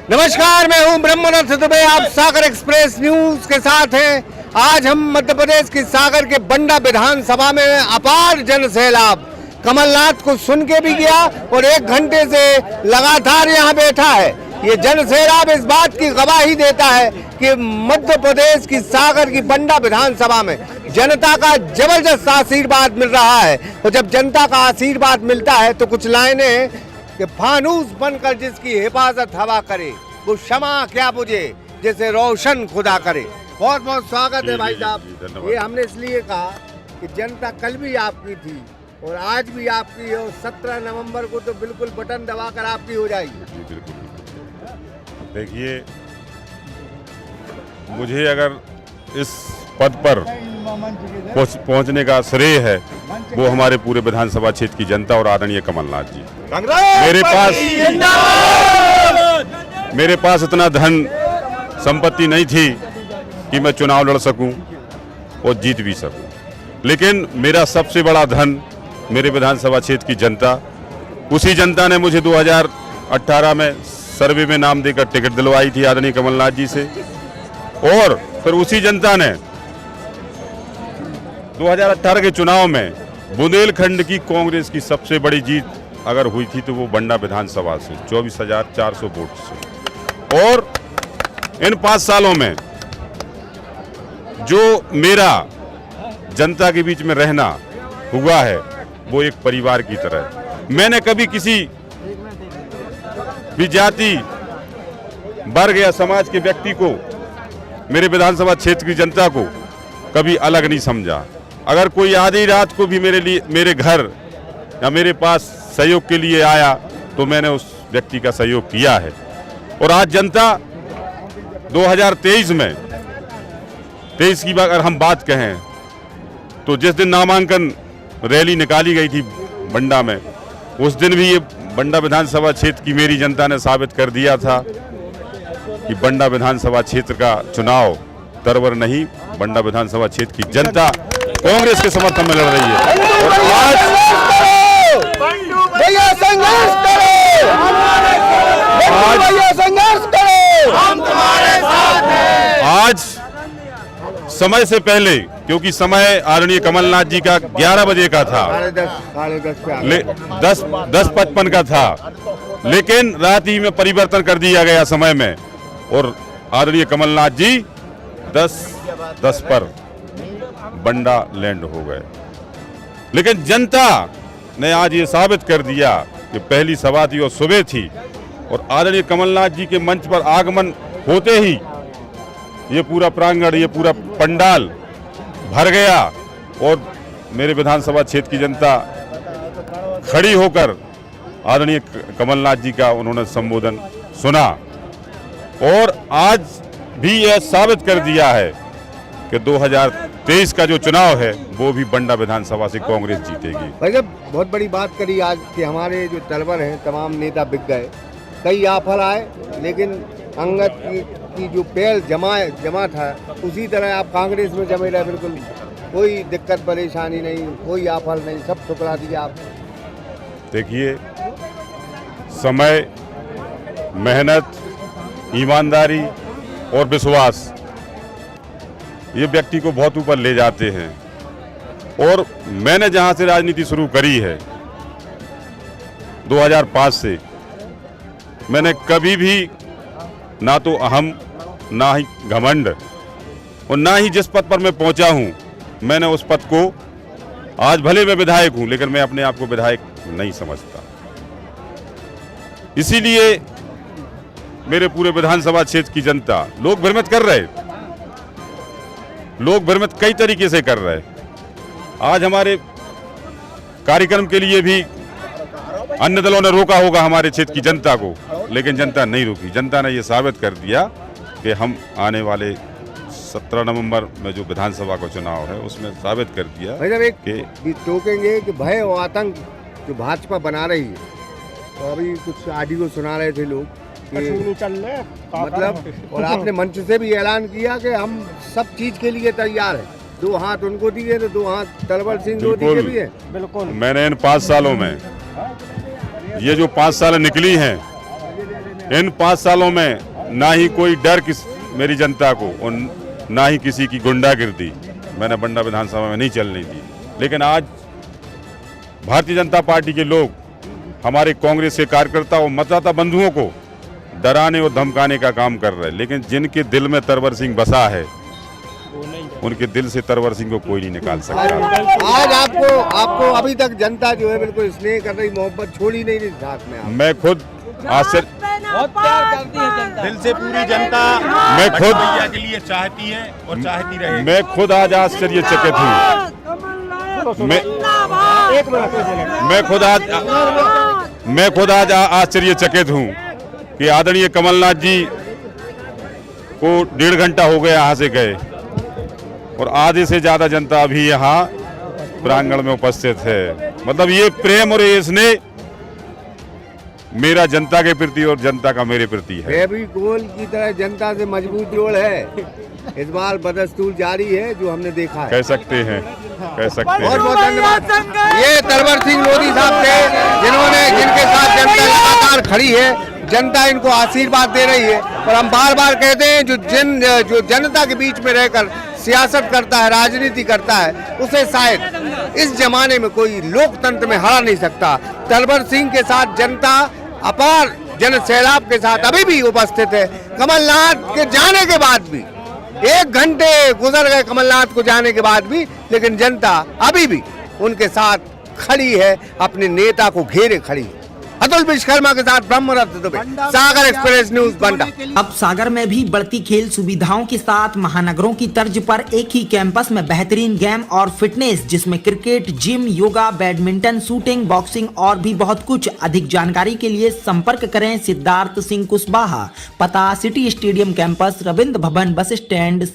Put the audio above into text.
नमस्कार, मैं हूं ब्रह्मनाथ दुबे। आप सागर एक्सप्रेस न्यूज के साथ हैं। आज हम मध्य प्रदेश की सागर के बंडा विधानसभा में अपार जन सैलाब कमलनाथ को सुन के भी गया और 1 घंटे से लगातार यहां बैठा है। ये जन सैलाब इस बात की गवाही देता है कि मध्य प्रदेश की सागर की बंडा विधानसभा में जनता का जबरदस्त आशीर्वाद मिल रहा है। और जब जनता का आशीर्वाद मिलता है तो कुछ लाइनें कि फानूस बनकर जिसकी हिफाजत हवा करे, वो क्षमा क्या बुझे जैसे रोशन खुदा करे। बहुत बहुत स्वागत है भाई साहब। ये हमने इसलिए कहा कि जनता कल भी आपकी थी और आज भी आपकी है और 17 नवंबर को तो बिल्कुल बटन दबाकर आपकी हो जाएगी। देखिए, मुझे अगर इस पद पर पहुंचने का श्रेय है वो हमारे पूरे विधानसभा क्षेत्र की जनता और आदरणीय कमलनाथ जी। मेरे पास इतना धन संपत्ति नहीं थी कि मैं चुनाव लड़ सकूं और जीत भी सकूं, लेकिन मेरा सबसे बड़ा धन मेरे विधानसभा क्षेत्र की जनता। उसी जनता ने मुझे 2018 में सर्वे में नाम देकर टिकट दिलवाई थी आदरणीय कमलनाथ जी से, और फिर उसी जनता ने 2018 के चुनाव में बुंदेलखंड की कांग्रेस की सबसे बड़ी जीत अगर हुई थी तो वो बंडा विधानसभा से 24,400 वोट से। और इन 5 सालों में जो मेरा जनता के बीच में रहना हुआ है वो एक परिवार की तरह। मैंने कभी किसी भी जाति, वर्ग या समाज के व्यक्ति को, मेरे विधानसभा क्षेत्र की जनता को कभी अलग नहीं समझा। अगर कोई आधी रात को भी मेरे घर या मेरे पास सहयोग के लिए आया तो मैंने उस व्यक्ति का सहयोग किया है। और आज जनता 2023 में 23 की अगर हम बात कहें तो जिस दिन नामांकन रैली निकाली गई थी बंडा में, उस दिन भी ये बंडा विधानसभा क्षेत्र की मेरी जनता ने साबित कर दिया था कि बंडा विधानसभा क्षेत्र का चुनाव तरवर नहीं, बंडा विधानसभा क्षेत्र की जनता कांग्रेस के समर्थन में लड़ रही है। और आज समय से पहले, क्योंकि समय आदरणीय कमलनाथ जी का 11 बजे का था, 10:55 का था, लेकिन रात ही में परिवर्तन कर दिया गया समय में और आदरणीय कमलनाथ जी 10:10 पर बंडा लैंड हो गए। लेकिन जनता ने आज ये साबित कर दिया कि पहली सभा थी और सुबह थी और आदरणीय कमलनाथ जी के मंच पर आगमन होते ही ये पूरा प्रांगण, ये पूरा पंडाल भर गया और मेरे विधानसभा क्षेत्र की जनता खड़ी होकर आदरणीय कमलनाथ जी का उन्होंने संबोधन सुना। और आज भी यह साबित कर दिया है कि 2023 का जो चुनाव है वो भी बंडा विधानसभा से कांग्रेस जीतेगी। भाई साहब, बहुत बड़ी बात करी आज कि हमारे जो तलवर हैं तमाम नेता बिक गए, कई आफल आए, लेकिन अंगद की जो पहल जमा था उसी तरह आप कांग्रेस में जमे रहे। बिल्कुल कोई दिक्कत परेशानी नहीं, कोई आफल नहीं, सब ठुकरा दिया आप। देखिए, समय, मेहनत, ईमानदारी और विश्वास ये व्यक्ति को बहुत ऊपर ले जाते हैं। और मैंने जहां से राजनीति शुरू करी है 2005 से, मैंने कभी भी ना तो अहम, ना ही घमंड और ना ही जिस पद पर मैं पहुंचा हूं, मैंने उस पद को, आज भले मैं विधायक हूं लेकिन मैं अपने आप को विधायक नहीं समझता। इसीलिए मेरे पूरे विधानसभा क्षेत्र की जनता, लोग भ्रमित कर रहे, लोग भ्रमित कई तरीके से कर रहे। आज हमारे कार्यक्रम के लिए भी अन्य दलों ने रोका होगा हमारे क्षेत्र की जनता को, लेकिन जनता नहीं रोकी। जनता ने यह साबित कर दिया कि हम आने वाले 17 नवंबर में जो विधानसभा का चुनाव है उसमें साबित कर दिया कि टोकेंगे कि भय और आतंक जो भाजपा बना रही है। तो अभी कुछ ऑडियो सुना रहे थे लोग मतलब, और आपने मंच से भी ऐलान किया कि हम सब चीज के लिए तैयार हैं। 2 हाथ उनको दिए तो 2 हाथ तलवर सिंह लोधी के भी है। बिल्कुल, मैंने इन 5 सालों में ये जो 5 साल निकली हैं इन 5 सालों में ना ही कोई डर मेरी जनता को और ना ही किसी की गुंडागिर्दी मैंने बंडा विधानसभा में नहीं चलने दी। लेकिन आज भारतीय जनता पार्टी के लोग, हमारे कांग्रेस के कार्यकर्ता और मतदाता बंधुओं को डराने और धमकाने का काम कर रहे हैं। लेकिन जिनके दिल में तरवर सिंह बसा है, उनके दिल से तरवर सिंह को कोई नहीं निकाल सकता। आज आपको अभी तक जनता जो है बिल्कुल स्नेह कर रही, मोहब्बत छोड़ी नहीं रही साथ में। मैं खुद आश्चर्य, बहुत प्यार करती है जनता, दिल से पूरी जनता मैं खुद भैया के लिए चाहती है और चाहती रहे। मैं खुद आज आश्चर्यचकित हूँ। मैं खुद आज आश्चर्यचकित हूँ कि आदरणीय कमलनाथ जी को 1.5 घंटा हो गया यहाँ से गए और आधे से ज्यादा जनता अभी यहाँ प्रांगण में उपस्थित है। मतलब ये प्रेम और ये स्नेह मेरा जनता के प्रति और जनता का मेरे प्रति है। फेविकोल की तरह जनता से मजबूत जोड़ है। इस बार बदस्तूर जारी है जो हमने देखा है। कह सकते हैं। बहुत बहुत धन्यवाद। ये तरवर सिंह लोधी साहब थे जिनके साथ जनता लगातार खड़ी है। जनता इनको आशीर्वाद दे रही है और हम बार बार कहते हैं जो जनता के बीच में रहकर सियासत करता है, राजनीति करता है, उसे शायद इस जमाने में कोई लोकतंत्र में हरा नहीं सकता। तरवर सिंह के साथ जनता अपार जन सैलाब के साथ अभी भी उपस्थित है। कमलनाथ के जाने के बाद भी 1 घंटे गुजर गए कमलनाथ को जाने के बाद भी, लेकिन जनता अभी भी उनके साथ खड़ी है, अपने नेता को घेरे खड़ी है। अतुल विश्वकर्मा के साथ ब्रह्मरथ दुबे, सागर एक्सप्रेस न्यूज बंडा। अब सागर में भी बढ़ती खेल सुविधाओं के साथ महानगरों की तर्ज पर एक ही कैंपस में बेहतरीन गेम और फिटनेस, जिसमें cricket, gym, yoga, badminton, shooting, boxing और भी बहुत कुछ। अधिक जानकारी के लिए संपर्क करें सिद्धार्थ सिंह कुशवाहा। पता city stadium campus, Ravindra Bhavan, bus stand.